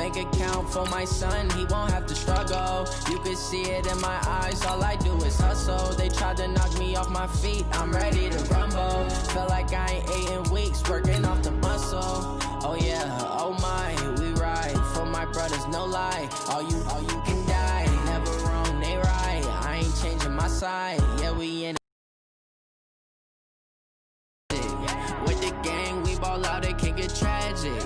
bank account for my son, he won't have to struggle. You can see it in my eyes, all I do is hustle. They tried to knock me off my feet, I'm ready to rumble. Feel like I ain't ate in weeks, working off the muscle. Oh yeah, oh my, we ride for my brothers, no lie. All you can die, never wrong, they right. I ain't changing my side, yeah, we in it. With the gang, we ball out, it can get tragic.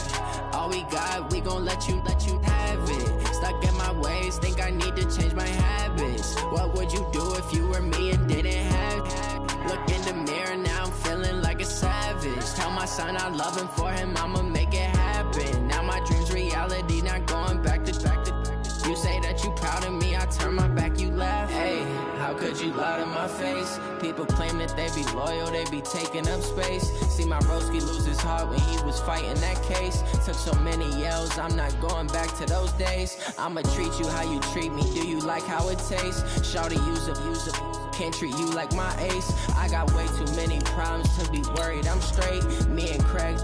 All we got, we gon' let you have it. Stuck in my ways, think I need to change my habits. What would you do if you were me and didn't have it? Look in the mirror, now I'm feeling like a savage. Tell my son I love him, for him I'ma make it happen. Now my dream's reality, not going back to. You say that you proud of me, I turn my back, you laugh. Hey, how could you lie to my face? People claim that they be loyal, they be taking up space. See my broski lose his heart when he was fighting that case. Took so many yells, I'm not going back to those days. I'ma treat you how you treat me, do you like how it tastes? Shawty, use up, can't treat you like my ace. I got way too many problems to be worried, I'm straight. Me and Craig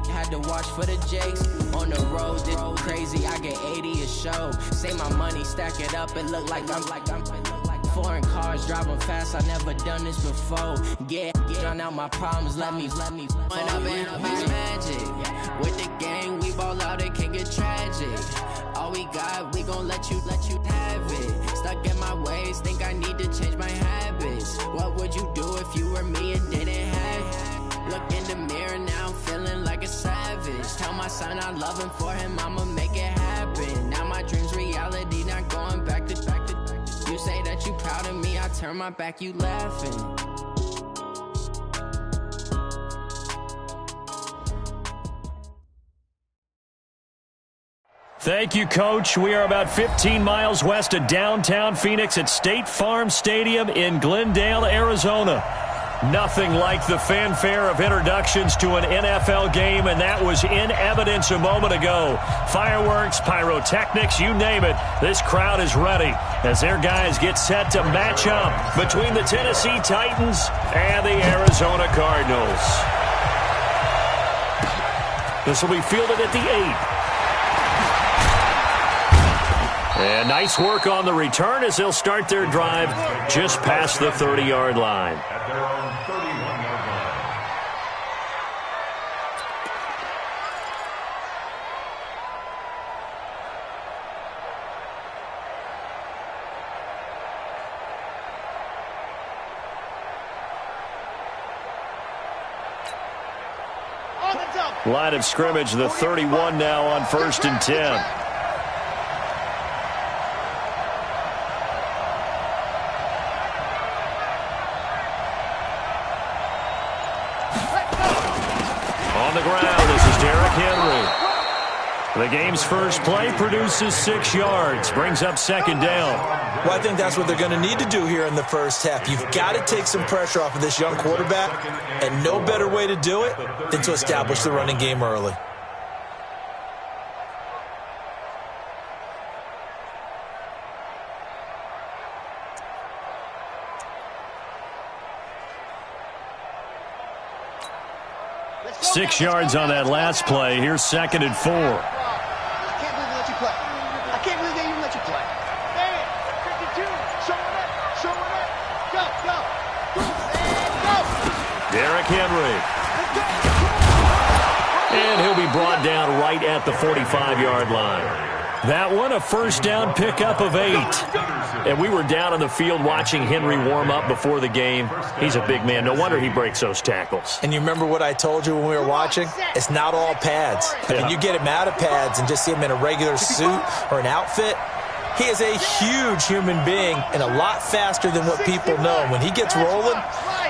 had to watch for the Jakes. On the road, this crazy, I get 80 a show. Say my money, stack it up, it look like I'm foreign cars, driving fast, I never done this before. Get drown out my problems, let me run up and up is magic. With the gang, we ball out, it can get tragic. All we got, we gon' let you have it. Stuck in my ways, think I need to change my habits. What would you do if you were me and didn't have it? Look in the mirror, now I'm feeling like a savage. Tell my son I love him, for him I'ma make it happen. Now my dream's reality, not going back to. You say that you proud of me, I turn my back, you laughing. Thank you, Coach. We are about 15 miles west of downtown Phoenix at State Farm Stadium in Glendale, Arizona. Nothing like the fanfare of introductions to an NFL game, and that was in evidence a moment ago. Fireworks, pyrotechnics, you name it. This crowd is ready as their guys get set to match up between the Tennessee Titans and the Arizona Cardinals. This will be fielded at the 8. And nice work on the return as they'll start their drive just past the 30-yard line. Line of scrimmage, the 31 now on 1st and 10. On the ground, this is Derrick Henry. The game's first play produces 6 yards, brings up 2nd down. Well, I think that's what they're going to need to do here in the first half. You've got to take some pressure off of this young quarterback, and no better way to do it than to establish the running game early. Six yards on that last play. Here's 2nd and 4. I can't believe they let you play. I can't believe they even let you play. Man, 52, showing up, go, and go. Derrick Henry. And he'll be brought down right at the 45-yard line. That one, a first down pickup of 8. And we were down on the field watching Henry warm up before the game. He's a big man. No wonder he breaks those tackles. And you remember what I told you when we were watching? It's not all pads. I mean, you get him out of pads and just see him in a regular suit or an outfit. He is a huge human being and a lot faster than what people know. When he gets rolling,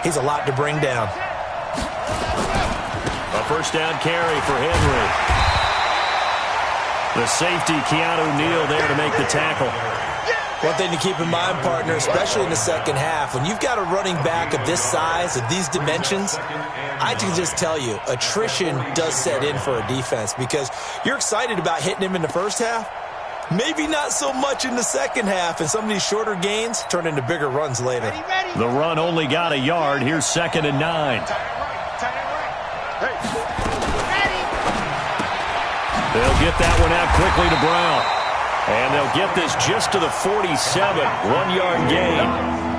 he's a lot to bring down. A first down carry for Henry. The safety, Keanu Neal, there to make the tackle. One thing to keep in mind, partner, especially in the second half, when you've got a running back of this size, of these dimensions, I can just tell you, attrition does set in for a defense because you're excited about hitting him in the first half. Maybe not so much in the second half, and some of these shorter gains turn into bigger runs later. The run only got a yard. Here's 2nd and 9. They'll get that one out quickly to Brown. And they'll get this just to the 47, 1-yard gain.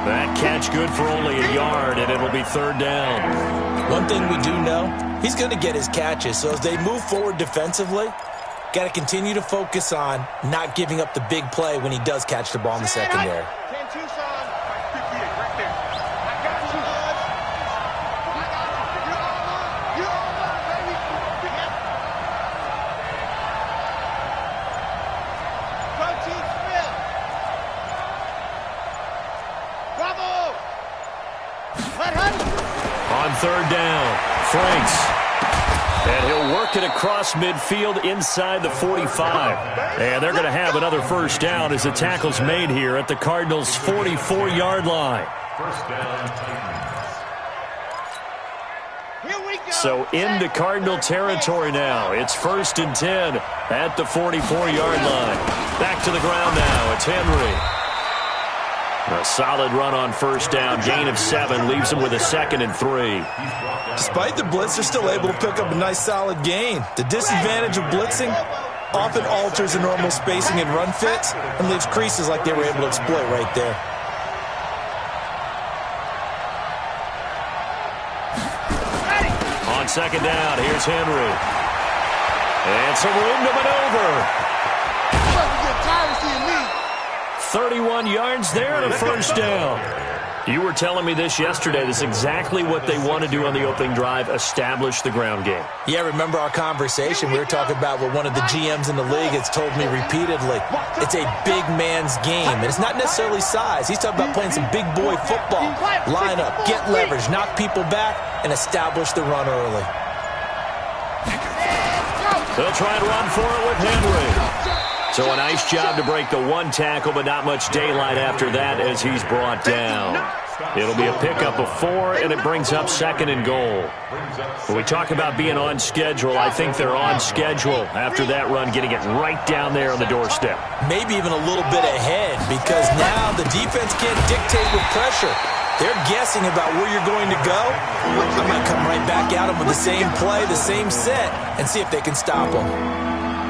That catch good for only a yard, and it'll be third down. One thing we do know, he's going to get his catches. So as they move forward defensively, got to continue to focus on not giving up the big play when he does catch the ball in the secondary. 10-2, son. Right there. I got you, bud. I got you. You're all up, baby. Protein Smith. Bravo. On third down, Franks. And he'll work it across midfield inside the 45. And they're going to have another first down as the tackle's made here at the Cardinals' 44-yard line. Here we go. So into Cardinal territory now. It's 1st and 10 at the 44-yard line. Back to the ground now. It's Henry. A solid run on first down. Gain of 7 leaves him with a 2nd and 3. Despite the blitz, they're still able to pick up a nice solid gain. The disadvantage of blitzing often alters the normal spacing and run fits and leaves creases like they were able to exploit right there. On second down, here's Henry. And some room to maneuver. 31 yards there and a first down. You were telling me this yesterday. This is exactly what they want to do on the opening drive, establish the ground game. Yeah, remember our conversation? We were talking about what one of the GMs in the league has told me repeatedly. It's a big man's game, and it's not necessarily size. He's talking about playing some big boy football. Line up, get leverage, knock people back, and establish the run early. They'll try and run for it with Henry. So a nice job to break the one tackle, but not much daylight after that as he's brought down. It'll be a pickup of 4, and it brings up 2nd and goal. When we talk about being on schedule, I think they're on schedule after that run, getting it right down there on the doorstep. Maybe even a little bit ahead, because now the defense can't dictate with pressure. They're guessing about where you're going to go. I might come right back at them with the same play, the same set, and see if they can stop them.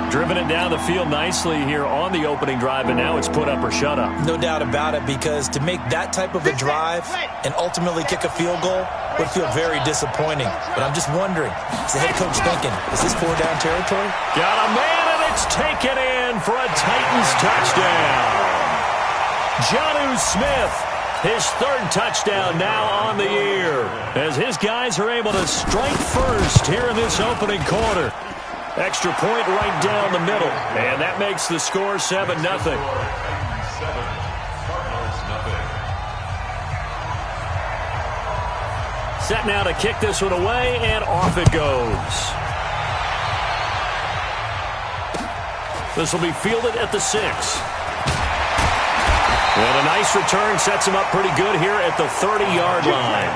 Driven it down the field nicely here on the opening drive, and now it's put up or shut up. No doubt about it, because to make that type of a drive and ultimately kick a field goal would feel very disappointing. But I'm just wondering, is the head coach thinking, is this 4-down territory? Got a man, and it's taken in for a Titans touchdown. Jonnu Smith, his 3rd touchdown now on the year, as his guys are able to strike first here in this opening quarter. Extra point right down the middle, and that makes the score 7-0. Set now to kick this one away, and off it goes. This will be fielded at the 6. And a nice return sets him up pretty good here at the 30-yard line.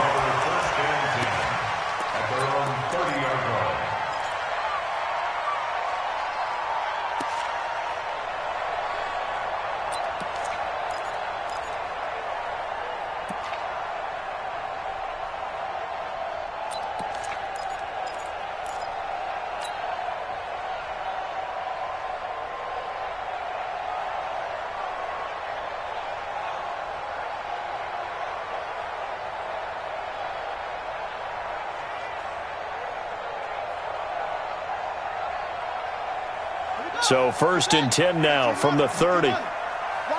So 1st and 10 now from the 30. Watch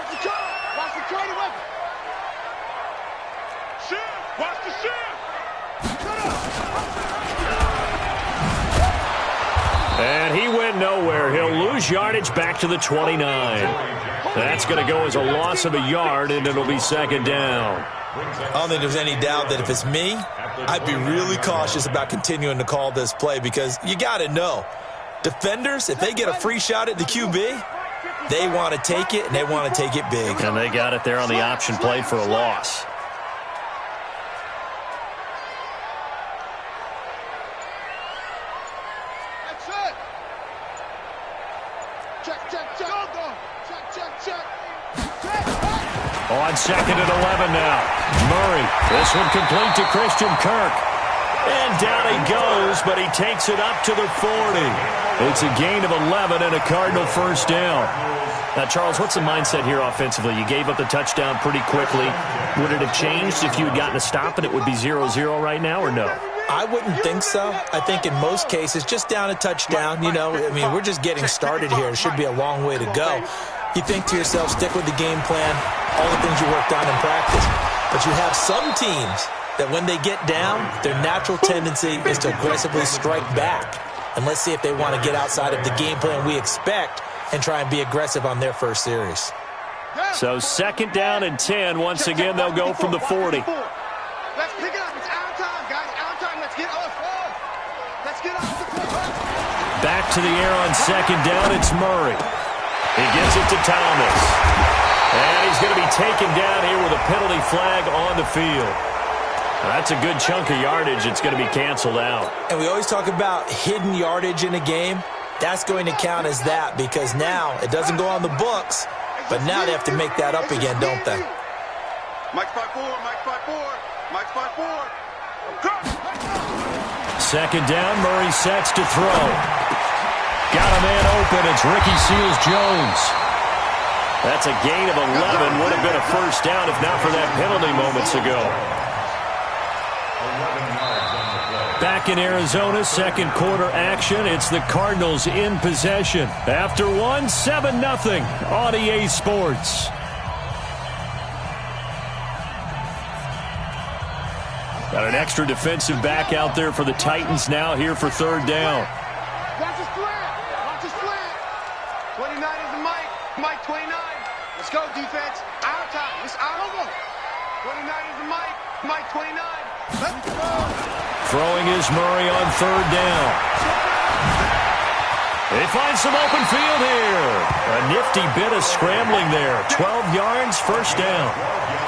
the curve. Watch the curve. Shift. Watch the shift. And he went nowhere. He'll lose yardage back to the 29. That's going to go as a loss of a yard, and it'll be 2nd down. I don't think there's any doubt that if it's me, I'd be really cautious about continuing to call this play, because you got to know, defenders, if they get a free shot at the QB, they want to take it, and they want to take it big. And they got it there on the option play for a loss. That's it. Check, check, check. Go. Check, check, check. On 2nd and 11 now. Murray. This one complete to Christian Kirk. And down he goes, but he takes it up to the 40. It's a gain of 11 and a Cardinal first down. Now, Charles, what's the mindset here offensively? You gave up the touchdown pretty quickly. Would it have changed if you had gotten a stop and it would be 0-0 right now, or no? I wouldn't think so. I think in most cases, just down a touchdown, you know, I mean, we're just getting started here. It should be a long way to go. You think to yourself, stick with the game plan, all the things you worked on in practice. But you have some teams that when they get down, their natural tendency is to aggressively strike back. And let's see if they want to get outside of the game plan we expect and try and be aggressive on their first series. So second down and 10. Once again, they'll go from the 40. Let's pick it up. It's our time, guys. Our time. Let's get off. Let's get off the clock. Back to the air on second down. It's Murray. He gives it to Thomas. And he's going to be taken down here with a penalty flag on the field. That's a good chunk of yardage. It's going to be canceled out. And we always talk about hidden yardage in a game. That's going to count as that because now it doesn't go on the books, but now they have to make that up again, don't they? Mike's 5-4, Mike's 5-4, Mike's 5-4. Second down, Murray sets to throw. Got a man open. It's Ricky Seals-Jones. That's a gain of 11. Would have been a first down if not for that penalty moments ago. Back in Arizona, second quarter action. It's the Cardinals in possession. After one, 7-0 on EA Sports. Got an extra defensive back out there for the Titans now here for third down. Watch his slant. Watch his slant. 29 is the Mike. Mike 29. Let's go, defense. Our time. It's our over. 29 is the Mike. Mike 29. Let's go. Throwing is Murray on third down. They find some open field here. A nifty bit of scrambling there. 12 yards, first down.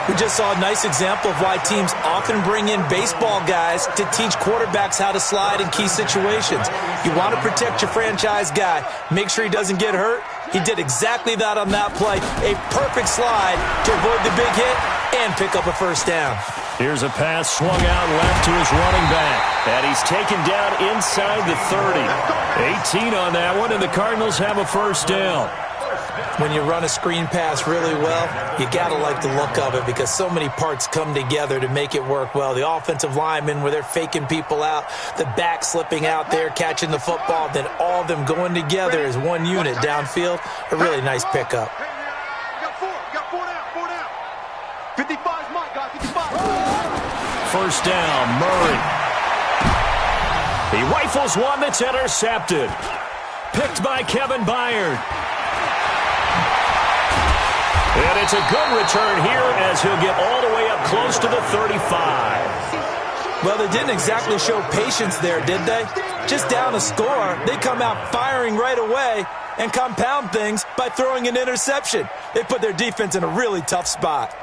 We just saw a nice example of why teams often bring in baseball guys to teach quarterbacks how to slide in key situations. You want to protect your franchise guy. Make sure he doesn't get hurt. He did exactly that on that play. A perfect slide to avoid the big hit and pick up a first down. Here's a pass swung out left to his running back. And he's taken down inside the 30. 18 on that one, and the Cardinals have a first down. When you run a screen pass really well, you got to like the look of it because so many parts come together to make it work well. The offensive linemen where they're faking people out, the back slipping out there, catching the football, then all of them going together as one unit downfield. A really nice pickup. Got four down. 55's Mike, guys. 55. First down, Murray. He rifles one that's intercepted. Picked by Kevin Byard. And it's a good return here as he'll get all the way up close to the 35. Well, they didn't exactly show patience there, did they? Just down a score, they come out firing right away and compound things by throwing an interception. They put their defense in a really tough spot.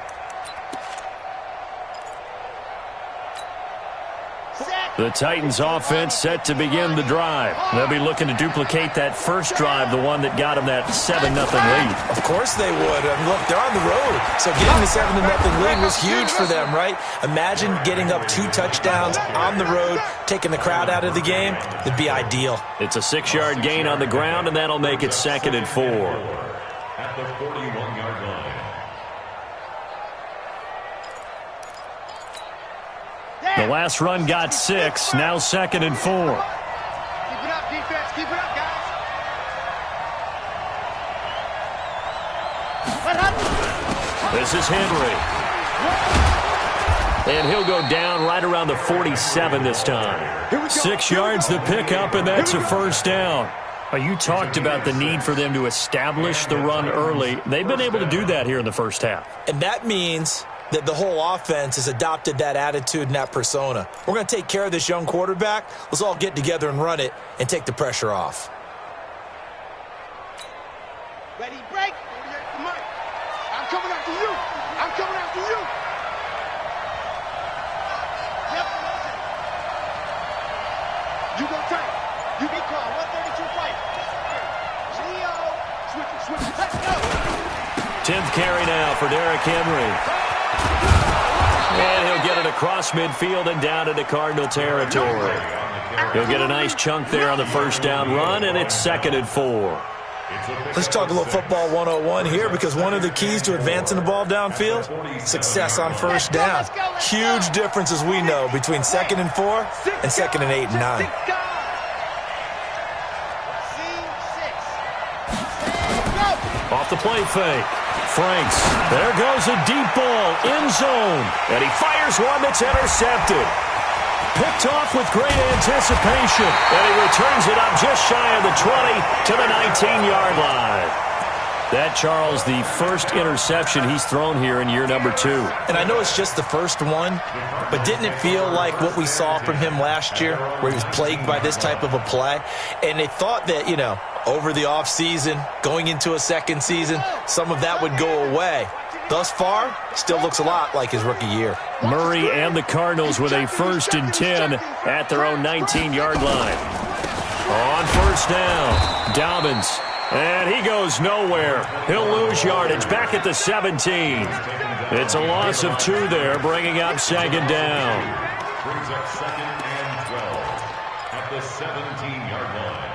The Titans offense set to begin the drive. They'll be looking to duplicate that first drive, the one that got them that 7-0 lead. Of course they would. I mean, look, they're on the road. So getting the 7-0 lead was huge for them, right? Imagine getting up 2 touchdowns on the road, taking the crowd out of the game. It'd be ideal. It's a 6-yard gain on the ground, and that'll make it 2nd and 4. At the 41-yard line. The last run got 6, now 2nd and 4. Keep it up, defense. Keep it up, guys. This is Henry. And he'll go down right around the 47 this time. 6 yards the pickup, and that's a first down. You talked about the need for them to establish the run early. They've been able to do that here in the first half. And that means that the whole offense has adopted that attitude and that persona. We're going to take care of this young quarterback. Let's all get together and run it and take the pressure off. Ready, break. Mike, I'm coming after you. I'm coming after you. Yep. You go tight. You be calm. 132 fight. Leo. Switch it. Let's go. 10th carry now for Derrick Henry. And he'll get it across midfield and down into Cardinal territory. He'll get a nice chunk there on the first down run, and it's 2nd and 4. Let's talk a little football 101 here, because one of the keys to advancing the ball downfield, success on first down. Huge difference, as we know, between 2nd and 4 and 2nd and 8 and 9. Off the play fake. Franks. There goes a deep ball. End zone. And he fires one that's intercepted. Picked off with great anticipation. And he returns it up just shy of the 20 to the 19-yard line. That, Charles, the first interception he's thrown here in year number 2. And I know it's just the first one, but didn't it feel like what we saw from him last year, where he was plagued by this type of a play? And they thought that, you know, over the offseason, going into a second season, some of that would go away. Thus far, still looks a lot like his rookie year. Murray and the Cardinals with a 1st and 10 at their own 19-yard line. On first down, Dobbins. And he goes nowhere. He'll lose yardage back at the 17. It's a loss of 2 there, bringing up 2nd down. Brings up 2nd and 12 at the 17-yard line.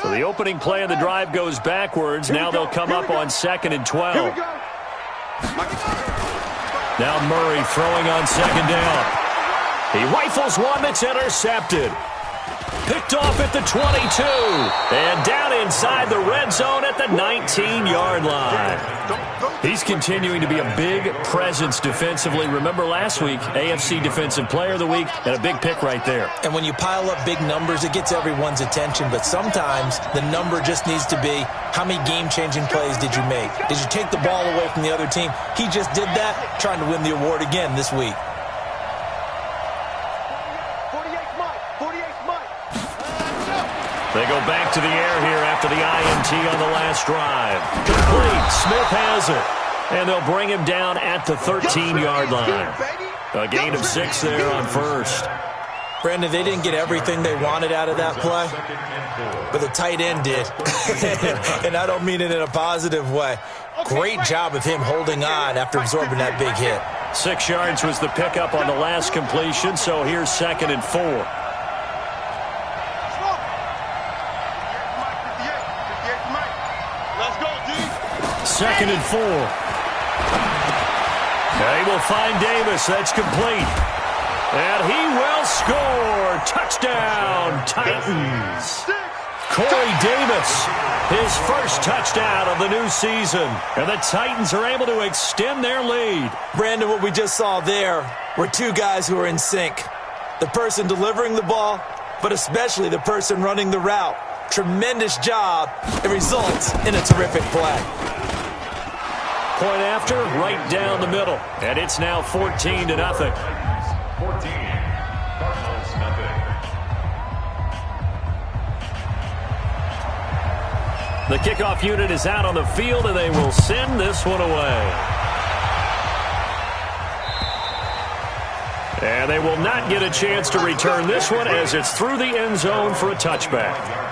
So the opening play of the drive goes backwards. Now they'll come up on 2nd and 12. Now Murray throwing on 2nd down. He rifles one that's intercepted. Picked off at the 22. And down inside the red zone at the 19-yard line. He's continuing to be a big presence defensively. Remember last week, AFC Defensive Player of the Week, and a big pick right there. And when you pile up big numbers, it gets everyone's attention. But sometimes the number just needs to be, how many game-changing plays did you make? Did you take the ball away from the other team? He just did that, trying to win the award again this week. They go back to the air here after the INT on the last drive. Complete. Smith has it. And they'll bring him down at the 13-yard line. A gain of 6 there on first. Brandon, they didn't get everything they wanted out of that play, but the tight end did. And I don't mean it in a positive way. Great job of him holding on after absorbing that big hit. 6 yards was the pickup on the last completion, so here's 2nd and 4. 2nd and 4. They will find Davis. That's complete. And he will score. Touchdown, Titans. Corey Davis, his first touchdown of the new season. And the Titans are able to extend their lead. Brandon, what we just saw there were 2 guys who are in sync. The person delivering the ball, but especially the person running the route. Tremendous job. It results in a terrific play. Point after, right down the middle. And it's now 14-0. 14. Cardinals, nothing. The kickoff unit is out on the field, and they will send this one away. And they will not get a chance to return this one as it's through the end zone for a touchback.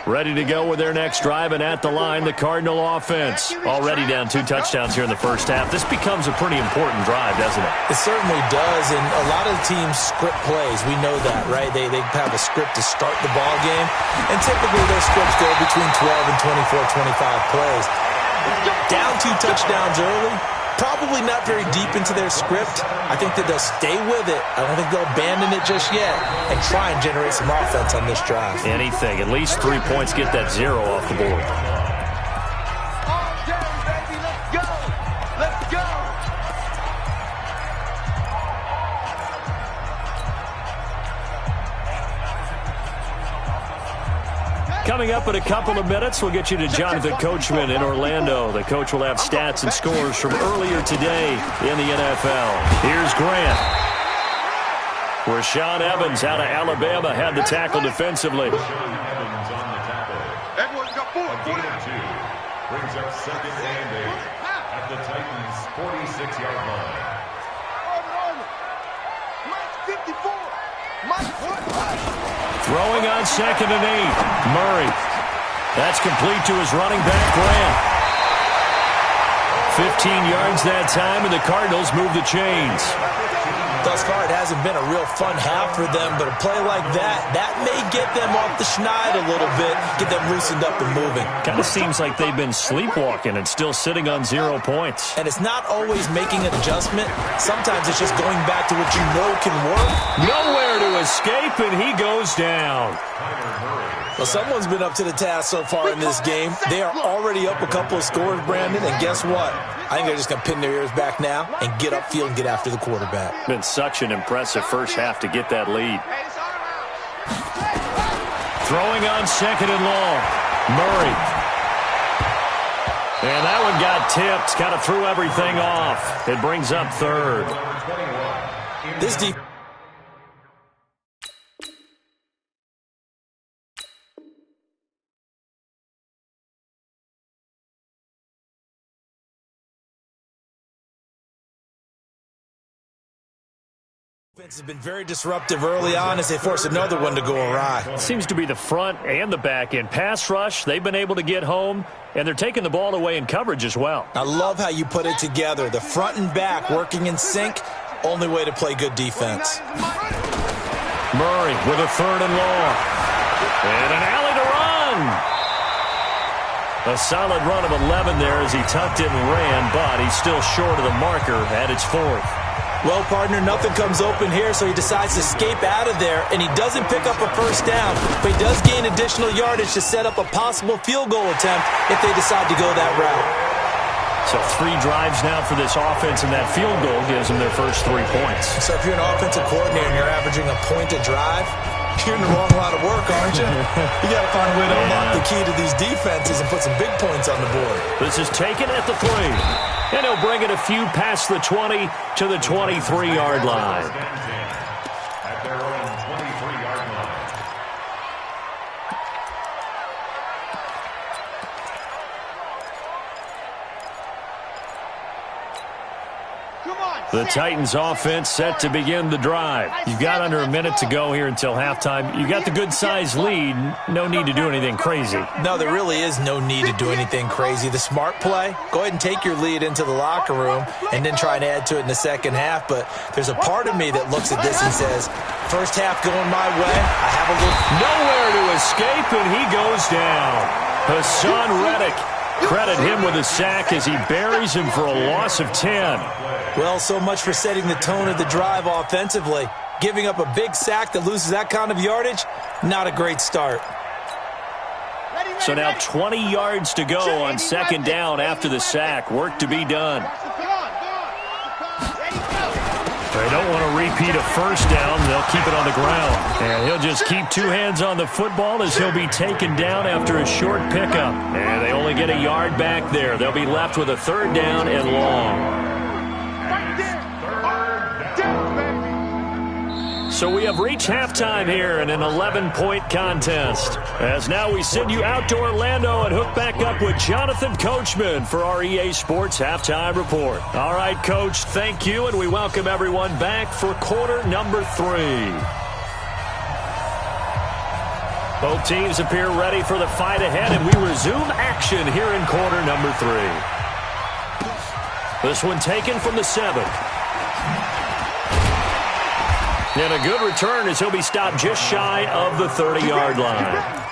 Ready to go with their next drive, and at the line, the Cardinal offense. Already down 2 touchdowns here in the first half. This becomes a pretty important drive, doesn't it? It certainly does, and a lot of teams script plays. We know that, right? They have a script to start the ball game, and typically those scripts go between 12 and 24, 25 plays. Down 2 touchdowns early, probably not very deep into their script. I think that they'll stay with it. I don't think they'll abandon it just yet and try and generate some offense on this drive. Anything. At least 3 points, get that 0 off the board. All day, baby. Let's go. Let's go. Coming up in a couple of minutes, we'll get you to Jonathan Coachman in Orlando. The coach will have stats and scores from earlier today in the NFL. Here's Grant. Rashaan Evans out of Alabama had the tackle defensively. Everyone's got A gain of 2 brings up second and 8 at the Titans' 46-yard line. Throwing on second and 8. Murray. That's complete to his running back, Grant. 15 yards that time, and the Cardinals move the chains. Thus far, it hasn't been a real fun half for them, but a play like that may get them off the schneid a little bit, get them loosened up and moving. Kind of seems like they've been sleepwalking and still sitting on 0 points. And it's not always making an adjustment. Sometimes it's just going back to what you know can work. Nowhere to escape, and he goes down. Well, someone's been up to the task so far in this game. They are already up a couple of scores, Brandon, and guess what? I think they're just going to pin their ears back now and get upfield and get after the quarterback. Been such an impressive first half to get that lead. Throwing on second and long. Murray. And that one got tipped. Kind of threw everything off. It brings up third. This defense. Has been very disruptive early on as they force another one to go awry. Seems to be the front and the back end. Pass rush, they've been able to get home, and they're taking the ball away in coverage as well. I love how you put it together. The front and back working in sync, only way to play good defense. Murray with a third and long. And an alley to run. A solid run of 11 there as he tucked it and ran, but he's still short of the marker at its fourth. Well, partner, nothing comes open here, so he decides to escape out of there, and he doesn't pick up a first down, but he does gain additional yardage to set up a possible field goal attempt if they decide to go that route. So 3 drives now for this offense, and that field goal gives them their first 3 points. So if you're an offensive coordinator and you're averaging a point a drive, you're in the wrong line of work, aren't you? You got to find a way to unlock the key to these defenses and put some big points on the board. This is taken at the 3. And he'll bring it a few past the 20 to the 23-yard line. At their own 23-yard line. The Titans offense set to begin the drive. You've got under a minute to go here until halftime. You got the good-sized lead. No need to do anything crazy. No, there really is no need to do anything crazy. The smart play, go ahead and take your lead into the locker room and then try and add to it in the second half. But there's a part of me that looks at this and says, first half going my way, I have a little... Nowhere to escape, and he goes down. Hassan Reddick. Credit him with a sack as he buries him for a loss of 10. Well, so much for setting the tone of the drive offensively. Giving up a big sack that loses that kind of yardage, not a great start. So now 20 yards to go on second down after the sack. Work to be done. They don't want to repeat a first down. They'll keep it on the ground. And he'll just keep 2 hands on the football as he'll be taken down after a short pickup. And they only get a yard back there. They'll be left with a 3rd down and long. So we have reached halftime here in an 11-point contest. As now we send you out to Orlando and hook back up with Jonathan Coachman for our EA Sports Halftime Report. All right, Coach, thank you, and we welcome everyone back for quarter number 3. Both teams appear ready for the fight ahead, and we resume action here in quarter number 3. This one taken from the 7. And a good return as he'll be stopped just shy of the 30-yard line.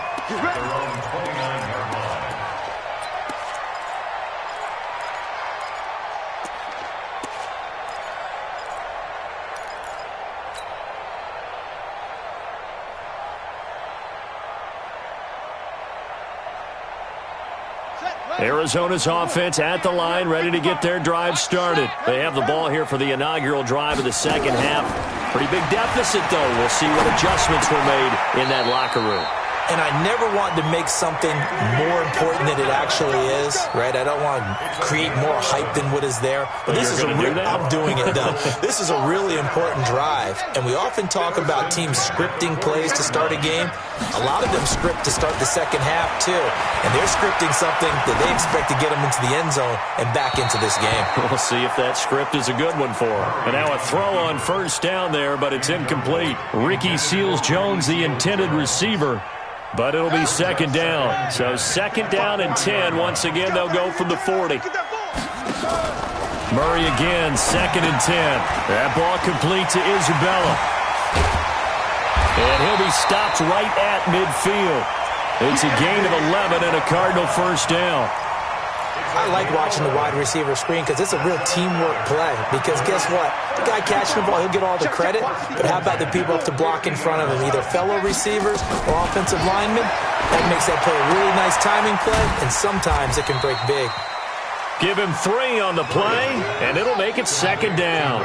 Arizona's offense at the line, ready to get their drive started. They have the ball here for the inaugural drive of the second half. Pretty big deficit, though. We'll see what adjustments were made in that locker room. and I never want to make something more important than it actually is, right? I don't want to create more hype than what is there. But this is I'm doing it, though. This is a really important drive, and we often talk about teams scripting plays to start a game. A lot of them script to start the second half, too, and they're scripting something that they expect to get them into the end zone and back into this game. We'll see if that script is a good one for them. And now a throw on first down there, but it's incomplete. Ricky Seals-Jones, the intended receiver. But it'll be second down. So second down and 10. Once again, they'll go from the 40. Murray again, second and 10. That ball complete to Isabella. And he'll be stopped right at midfield. It's a gain of 11 and a Cardinal first down. I like watching the wide receiver screen because it's a real teamwork play. Because guess what? The guy catching the ball, he'll get all the credit. But how about the people up to block in front of him, either fellow receivers or offensive linemen? That makes that play a really nice timing play, and sometimes it can break big. Give him 3 on the play, and it'll make it second down.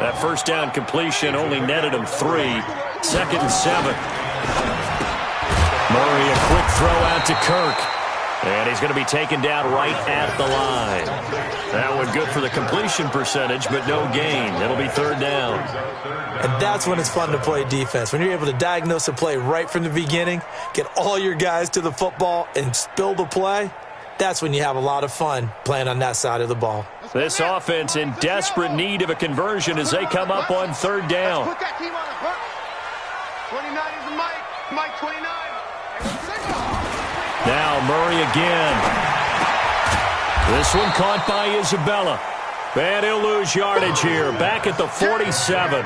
That first down completion only netted him 3. Second and 7. Murray, a quick throw out to Kirk. And he's going to be taken down right at the line. That one good for the completion percentage, but no gain. It'll be third down. And that's when it's fun to play defense. When you're able to diagnose a play right from the beginning, get all your guys to the football, and spill the play, that's when you have a lot of fun playing on that side of the ball. This offense in desperate need of a conversion as they come up on third down. Put that team on the hook. 29 is the Mike 29. Now Murray again. This one caught by Isabella. And he'll lose yardage here. Back at the 47.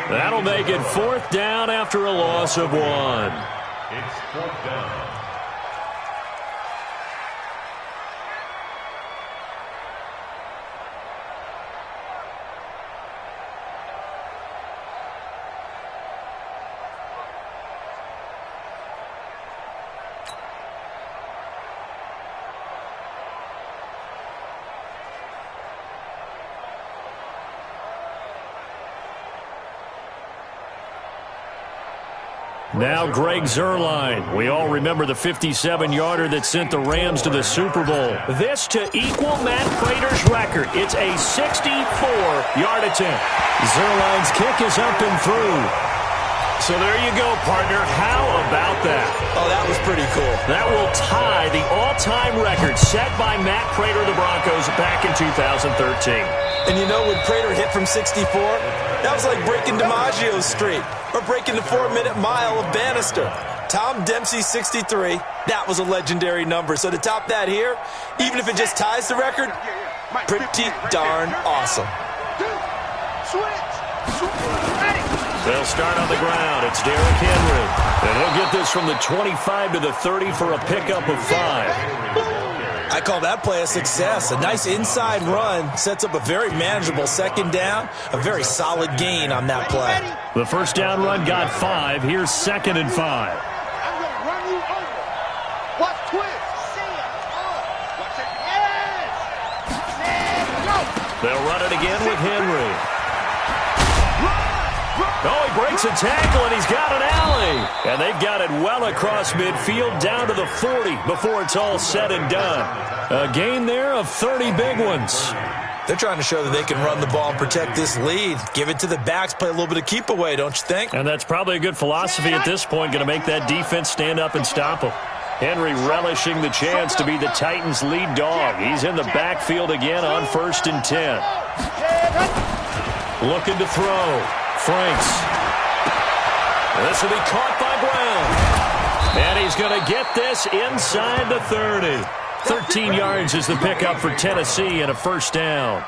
That'll make it fourth down after a loss of 1. It's fourth down. Now Greg Zuerlein. We all remember the 57-yarder that sent the Rams to the Super Bowl. This to equal Matt Prater's record. It's a 64-yard attempt. Zuerlein's kick is up and through. So there you go, partner. How about that? Oh, that was pretty cool. That will tie the all-time record set by Matt Prater of the Broncos back in 2013. And you know, when Prater hit from 64, that was like breaking DiMaggio's streak or breaking the 4-minute mile of Bannister. Tom Dempsey, 63. That was a legendary number. So to top that here, even if it just ties the record, pretty darn awesome. They'll start on the ground. It's Derrick Henry. And he'll get this from the 25 to the 30 for a pickup of 5. I call that play a success. A nice inside run sets up a very manageable second down. A very solid gain on that play. The first down run got 5. Here's second and 5. I'm going to run you over. Watch twist. See it. Watch it. Yes. Go. They'll run it again with Henry. Oh, he breaks a tackle, and he's got an alley. And they've got it well across midfield down to the 40 before it's all said and done. A gain there of 30 big ones. They're trying to show that they can run the ball and protect this lead. Give it to the backs, play a little bit of keep away, don't you think? And that's probably a good philosophy at this point, going to make that defense stand up and stop them. Henry relishing the chance to be the Titans' lead dog. He's in the backfield again on 1st and 10. Looking to throw. Franks. This will be caught by Brown. And he's going to get this inside the 30. 13 yards is the pickup for Tennessee and a first down.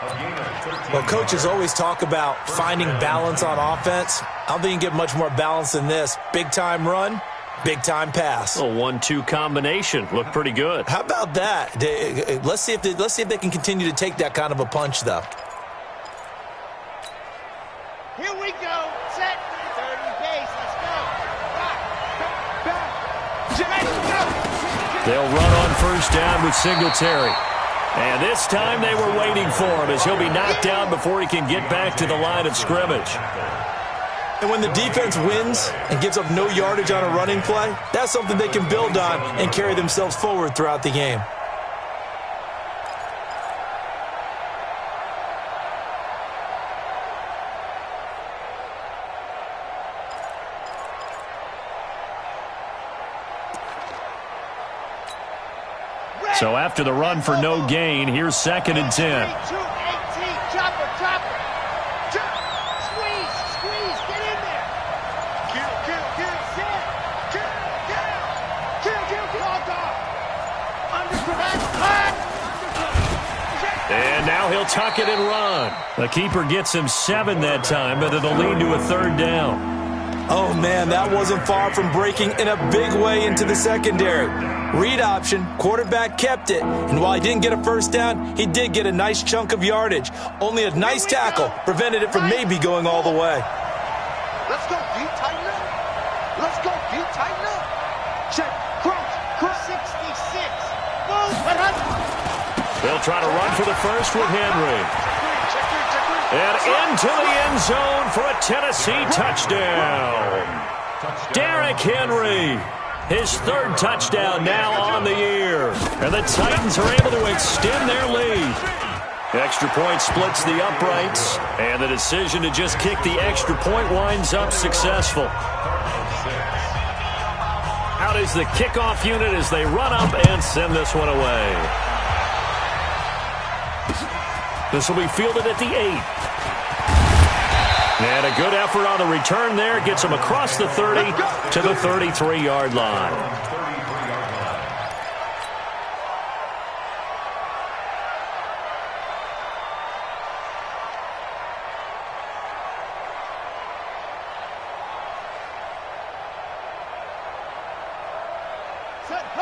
Well, coaches always talk about finding balance on offense. I don't think you can get much more balance than this. Big-time run, big-time pass. A 1-2 combination. Looked pretty good. How about that? Let's see if they can continue to take that kind of a punch, though. Here we go. Set. 30 pace. Let's go. Back. They'll run on first down with Singletary. And this time they were waiting for him as he'll be knocked down before he can get back to the line of scrimmage. And when the defense wins and gives up no yardage on a running play, that's something they can build on and carry themselves forward throughout the game. So after the run for no gain, here's 2nd and 10. And now he'll tuck it and run. The keeper gets him 7 that time, but it'll lead to a 3rd down. Oh, man, that wasn't far from breaking in a big way into the secondary. Read option, quarterback kept it, and while he didn't get a 1st down, he did get a nice chunk of yardage. Only a nice tackle prevented it from maybe going all the way. Let's go, deep, tighten up. Let's go, deep, tighten up. Check, crouch, 66. Move, They'll try to run for the first with Henry. And into the end zone for a Tennessee touchdown. Derrick Henry, his 3rd touchdown now on the year. And the Titans are able to extend their lead. Extra point splits the uprights, and the decision to just kick the extra point winds up successful. Out is the kickoff unit as they run up and send this one away. This will be fielded at the 8. And a good effort on the return there. Gets him across the 30 to the 33-yard line.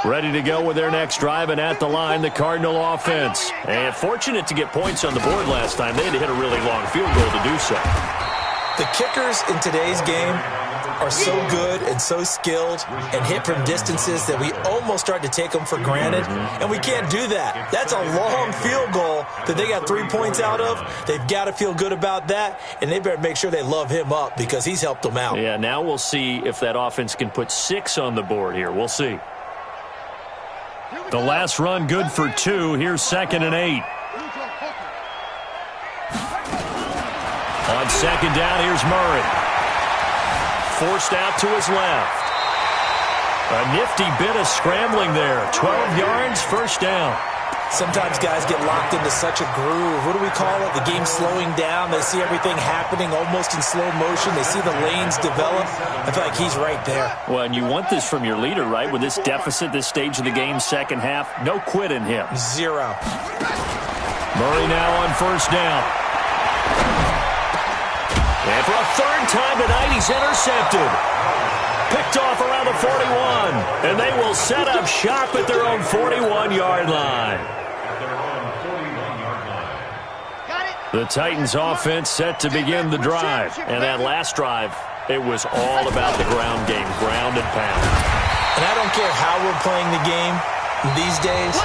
Ready to go with their next drive, and at the line, the Cardinal offense. And fortunate to get points on the board last time. They had to hit a really long field goal to do so. The kickers in today's game are so good and so skilled and hit from distances that we almost start to take them for granted, and we can't do that. That's a long field goal that they got 3 points out of. They've got to feel good about that, and they better make sure they love him up because he's helped them out. Yeah, now we'll see if that offense can put 6 on the board here. We'll see. The last run good for 2. Here's 2nd and 8. On 2nd down, here's Murray. Forced out to his left. A nifty bit of scrambling there. 12 yards, 1st down. Sometimes guys get locked into such a groove. What do we call it? The game's slowing down. They see everything happening almost in slow motion. They see the lanes develop. I feel like he's right there. Well, and you want this from your leader, right? With this deficit, this stage of the game, 2nd half, no quit in him. 0. Murray now on 1st down. And for a 3rd time tonight, he's intercepted. Picked off around the 41. And they will set up shop at their own 41-yard line. The Titans offense set to begin the drive. And that last drive, it was all about the ground game, ground and pound. And I don't care how we're playing the game these days,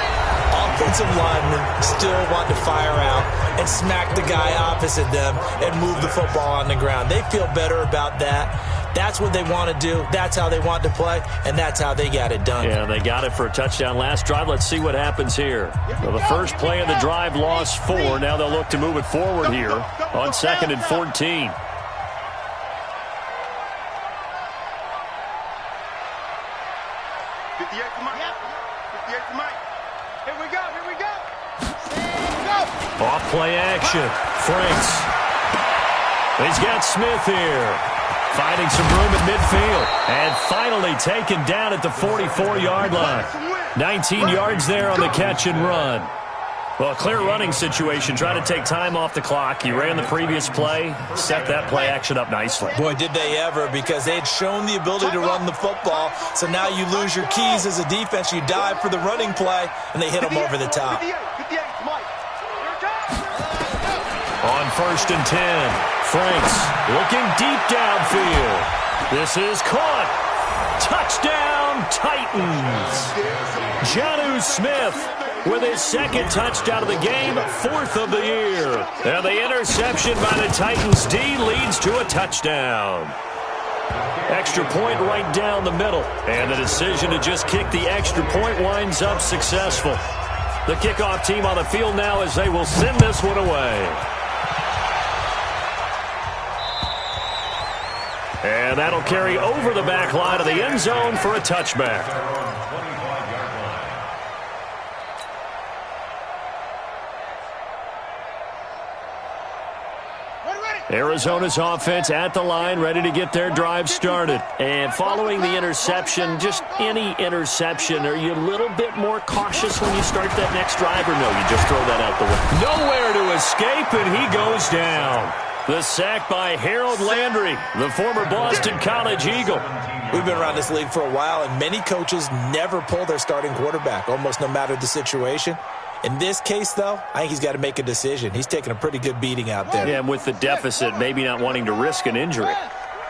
offensive linemen still want to fire out and smack the guy opposite them and move the football on the ground. They feel better about that. That's what they want to do. That's how they want to play, and that's how they got it done. Yeah, they got it for a touchdown last drive. Let's see what happens here. Well, the first play of the drive lost 4. Now they'll look to move it forward here on 2nd and 14. Off play action. Franks. He's got Smith here. Finding some room at midfield. And finally taken down at the 44-yard line. 19 yards there on the catch and run. Well, a clear running situation. Trying to take time off the clock. He ran the previous play. Set that play action up nicely. Boy, did they ever, because they had shown the ability to run the football. So now you lose your keys as a defense. You dive for the running play, and they hit them over the top. On 1st and 10, Franks looking deep downfield. This is caught. Touchdown, Titans. Jonnu Smith with his second touchdown of the game, fourth of the year. And the interception by the Titans D leads to a touchdown. Extra point right down the middle. And the decision to just kick the extra point winds up successful. The kickoff team on the field now as they will send this one away. And that'll carry over the back line of the end zone for a touchback. Arizona's offense at the line, ready to get their drive started. And following the interception, just any interception, are you a little bit more cautious when you start that next drive, or no, you just throw that out the way? Nowhere to escape, and he goes down. The sack by Harold Landry, the former Boston College Eagle. We've been around this league for a while, and many coaches never pull their starting quarterback, almost no matter the situation. In this case, though, I think he's got to make a decision. He's taking a pretty good beating out there. Yeah, and with the deficit, maybe not wanting to risk an injury.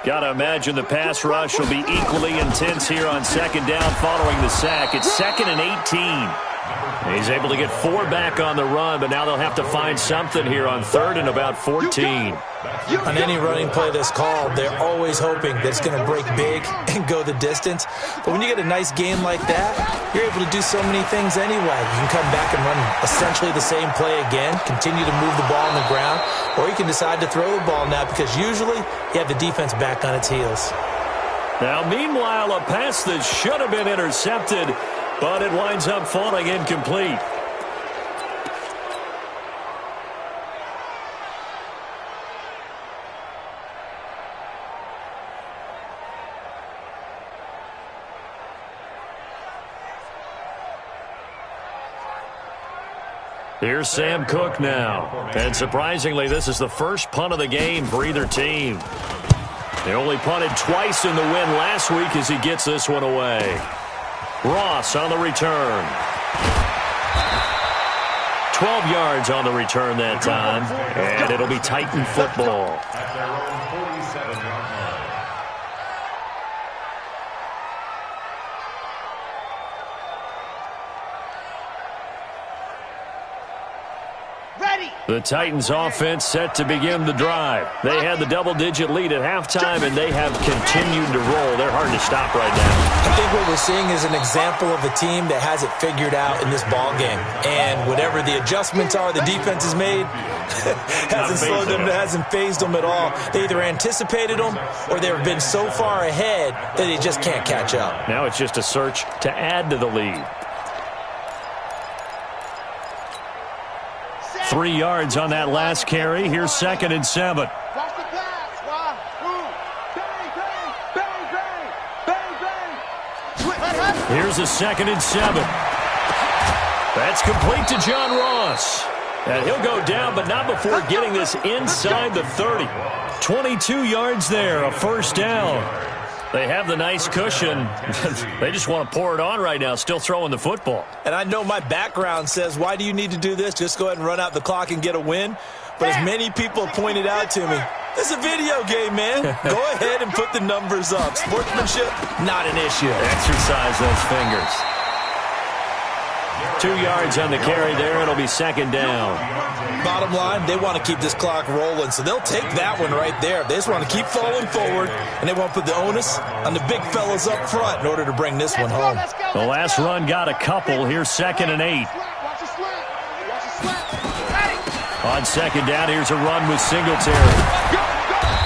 Got to imagine the pass rush will be equally intense here on second down following the sack. It's 2nd and 18. He's able to get 4 back on the run, but now they'll have to find something here on 3rd and about 14. On any running play that's called, they're always hoping that it's going to break big and go the distance. But when you get a nice game like that, you're able to do so many things anyway. You can come back and run essentially the same play again, continue to move the ball on the ground, or you can decide to throw the ball now because usually you have the defense back on its heels. Now, meanwhile, a pass that should have been intercepted, but it winds up falling incomplete. Here's Sam Cook now. And surprisingly, this is the first punt of the game for either team. They only punted twice in the win last week as he gets this one away. Ross on the return. 12 yards on the return that time. And it'll be Titan football. At their own 47-yard line. The Titans offense set to begin the drive. They had the double-digit lead at halftime, and they have continued to roll. They're hard to stop right now. I think what we're seeing is an example of a team that has it figured out in this ball game. And whatever the adjustments are the defense has made, hasn't slowed them, hasn't phased them at all. They either anticipated them or they've been so far ahead that they just can't catch up. Now it's just a search to add to the lead. 3 yards on that last carry. Here's 2nd and 7. Here's a 2nd and 7. That's complete to John Ross. And he'll go down, but not before getting this inside the 30. 22 yards there, a first down. They have the nice cushion. They just want to pour it on right now, still throwing the football. And I know my background says, why do you need to do this? Just go ahead and run out the clock and get a win. But as many people have pointed out to me, it's a video game, man. Go ahead and put the numbers up. Sportsmanship, not an issue. Exercise those fingers. 2 yards on the carry there. It'll be 2nd down. Bottom line, they want to keep this clock rolling, so they'll take that one right there. They just want to keep falling forward, and they won't put the onus on the big fellas up front in order to bring this one home. The last run got a couple. Here's 2nd and 8. On 2nd down, here's a run with Singletary.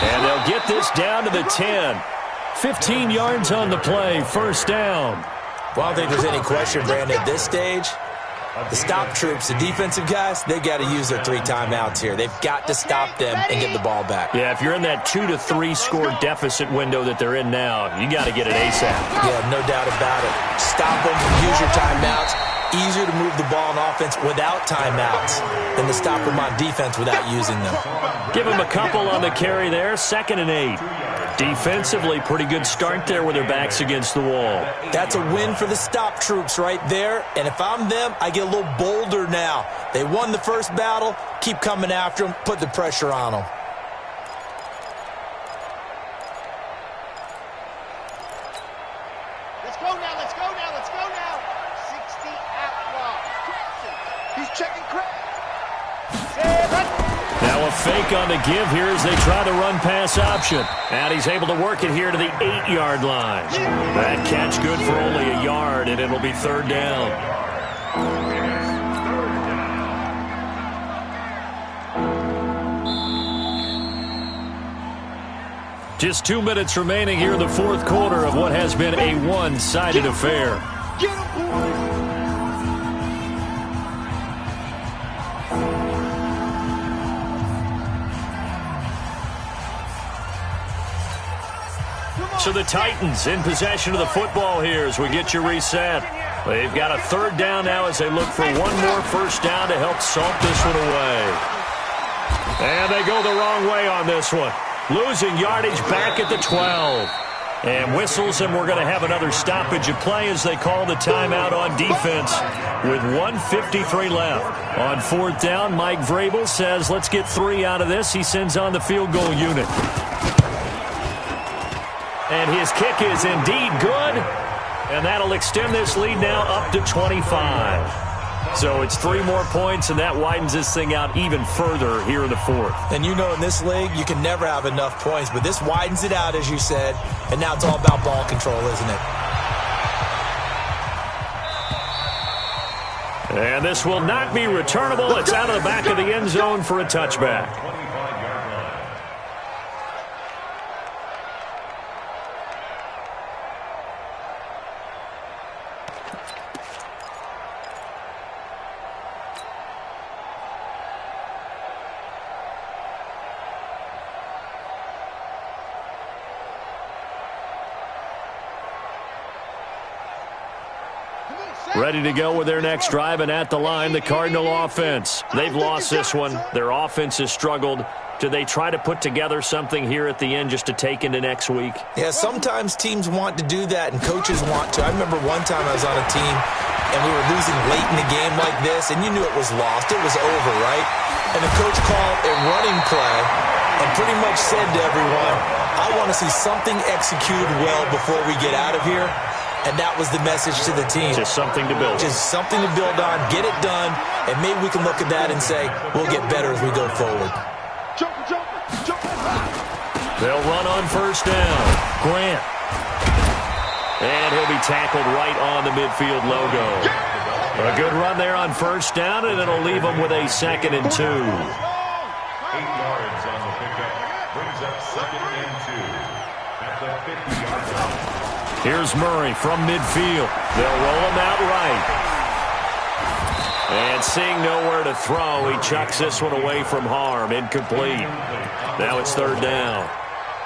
And they'll get this down to the 10. 15 yards on the play, first down. Well, I don't think there's any question, Brandon, at this stage, the stop troops, the defensive guys, they got to use their 3 timeouts here. They've got to stop them and get the ball back. Yeah, if you're in that 2 to 3 score deficit window that they're in now, you got to get it ASAP. Yeah, no doubt about it. Stop them, use your timeouts. Easier to move the ball on offense without timeouts than to stop them on defense without using them. Give them a couple on the carry there, 2nd and 8. Defensively, pretty good start there with their backs against the wall. That's a win for the stop troops right there. And if I'm them, I get a little bolder now. They won the first battle. Keep coming after them. Put the pressure on them. Let's go now, let's go now, let's go now. 60 outlaw. He's checking Craig. Now a fake on the give here as they try the run-pass option. And he's able to work it here to the 8-yard line. That catch good for only a yard, and it'll be third down. Just 2 minutes remaining here in the fourth quarter of what has been a one-sided affair. Get him, boys. So the Titans in possession of the football here as we get you reset. They've got a third down now as they look for one more first down to help salt this one away. And they go the wrong way on this one. Losing yardage back at the 12. And whistles, and we're going to have another stoppage of play as they call the timeout on defense with 1:53 left. On fourth down, Mike Vrabel says, let's get 3 out of this. He sends on the field goal unit. And his kick is indeed good. And that'll extend this lead now up to 25. So it's 3 more points, and that widens this thing out even further here in the fourth. And you know in this league, you can never have enough points, but this widens it out, as you said, and now it's all about ball control, isn't it? And this will not be returnable. It's out of the back of the end zone for a touchback. Ready to go with their next drive, and at the line, the Cardinal offense. They've lost this one. Their offense has struggled. Do they try to put together something here at the end just to take into next week? Yeah, sometimes teams want to do that, and coaches want to. I remember one time I was on a team, and we were losing late in the game like this, and you knew it was lost. It was over, right? And the coach called a running play and pretty much said to everyone, I want to see something executed well before we get out of here. And that was the message to the team. Just something to build. Just something to build on, get it done, and maybe we can look at that and say, we'll get better as we go forward. They'll run on first down. Grant. And he'll be tackled right on the midfield logo. A good run there on first down, and it'll leave them with a 2nd and 2. 8 yards on the pickup. Brings up 2nd and 2 at the 50-yard line. Here's Murray from midfield. They'll roll him out right. And seeing nowhere to throw, he chucks this one away from harm. Incomplete. Now it's third down.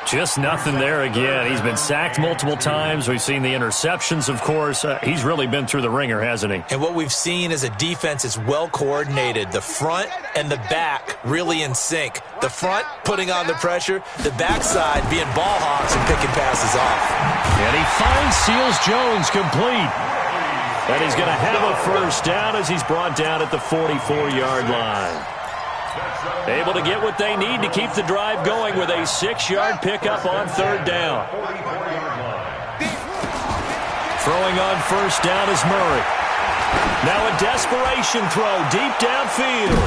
Just nothing there again. He's been sacked multiple times. We've seen the interceptions, of course. He's really been through the ringer, hasn't he? And what we've seen is a defense is well coordinated. The front and the back really in sync. The front putting on the pressure, the backside being ball hawks and picking passes off. And he finds Seals Jones complete. And he's going to have a first down as he's brought down at the 44-yard line. Able to get what they need to keep the drive going with a 6-yard pickup on third down. Throwing on first down is Murray. Now a desperation throw deep downfield.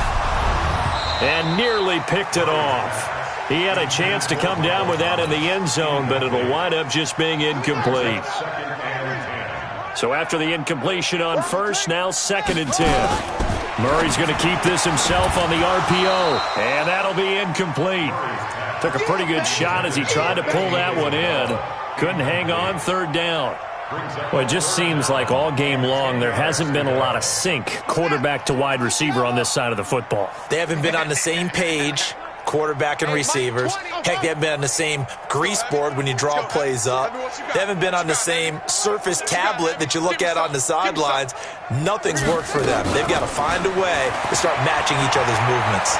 And nearly picked it off. He had a chance to come down with that in the end zone, but it'll wind up just being incomplete. So after the incompletion on first, now 2nd and 10. Murray's going to keep this himself on the RPO, and that'll be incomplete. Took a pretty good shot as he tried to pull that one in. Couldn't hang on, third down. Well, it just seems like all game long there hasn't been a lot of sync quarterback to wide receiver on this side of the football. They haven't been on the same page, quarterback and receivers. Heck, they haven't been on the same grease board when you draw plays up. They haven't been on the same Surface tablet that you look at on the sidelines. Nothing's worked for them. They've got to find a way to start matching each other's movements.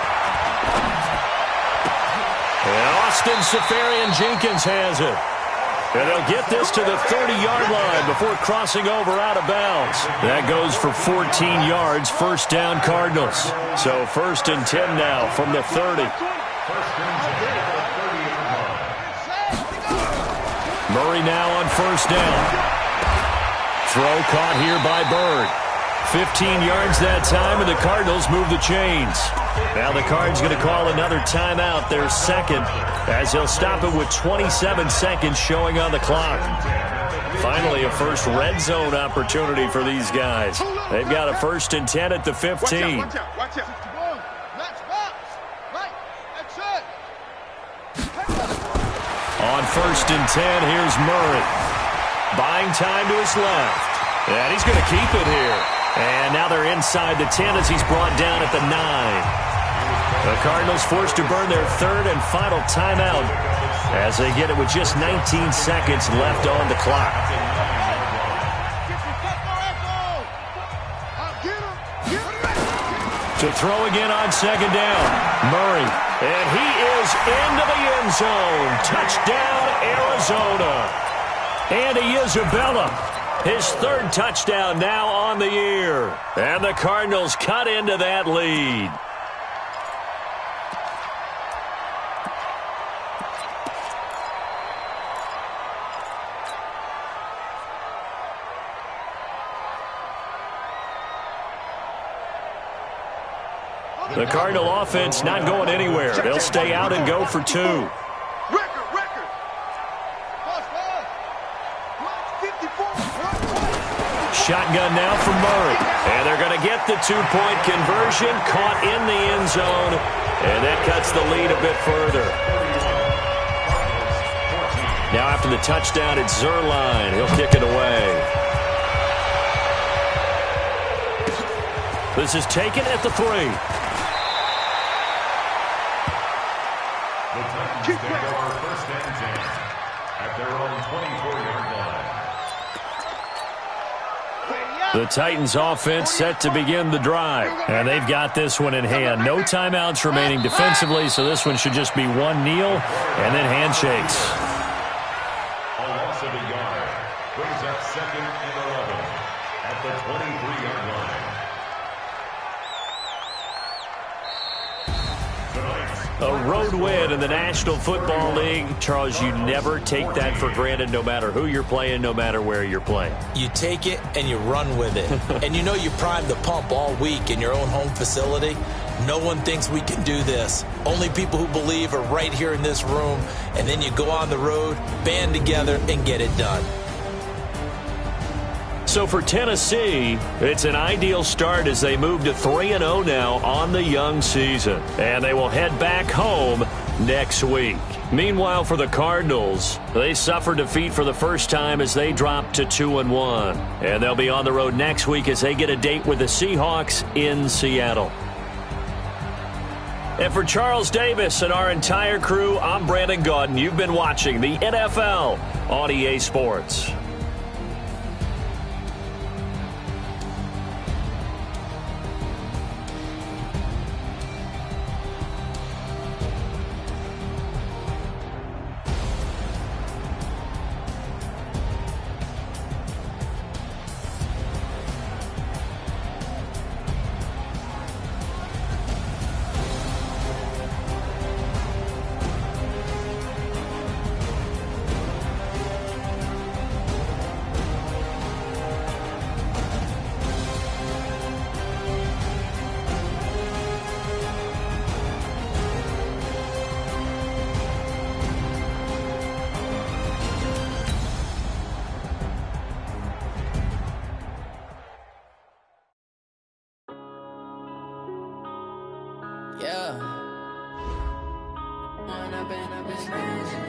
And Austin Safarian-Jenkins has it. And they'll get this to the 30-yard line before crossing over out of bounds. That goes for 14 yards, first down Cardinals. So 1st and 10 now from the 30. Murray now on first down. throw caught here by Bird. 15 yards that time, and the Cardinals move the chains. Now the Cards going to call another timeout, their second, as he'll stop it with 27 seconds showing on the clock. Finally, a first red zone opportunity for these guys. They've got a 1st and 10 at the 15. Watch out, watch out. On 1st and 10, here's Murray. Buying time to his left. And he's going to keep it here. And now they're inside the 10 as he's brought down at the 9. The Cardinals forced to burn their 3rd and final timeout as they get it with just 19 seconds left on the clock. To throw again on 2nd down. Murray. And he is into the end zone. Touchdown, Arizona. Andy Isabella. His 3rd touchdown now on the year. And the Cardinals cut into that lead. The Cardinal offense not going anywhere. They'll stay out and go for 2. Record. Shotgun now from Murray. And they're going to get the 2-point conversion. Caught in the end zone. And that cuts the lead a bit further. Now after the touchdown, it's Zerline. He'll kick it away. This is taken at the 3. The Titans take over 1st and 10 at their own 24-yard line. The Titans offense set to begin the drive. And they've got this one in hand. No timeouts remaining defensively, so this one should just be one kneel and then handshakes. A loss of a yard brings up 2nd and 11 at the 23-yard line. A road win in the National Football League. Charles, you never take that for granted no matter who you're playing, no matter where you're playing. You take it and you run with it. And you know you primed the pump all week in your own home facility. No one thinks we can do this. Only people who believe are right here in this room. And then you go on the road, band together, and get it done. So for Tennessee, it's an ideal start as they move to 3-0 now on the young season. And they will head back home next week. Meanwhile, for the Cardinals, they suffered defeat for the first time as they dropped to 2-1. And they'll be on the road next week as they get a date with the Seahawks in Seattle. And for Charles Davis and our entire crew, I'm Brandon Gaudin. You've been watching the NFL on EA Sports. Yeah. I've been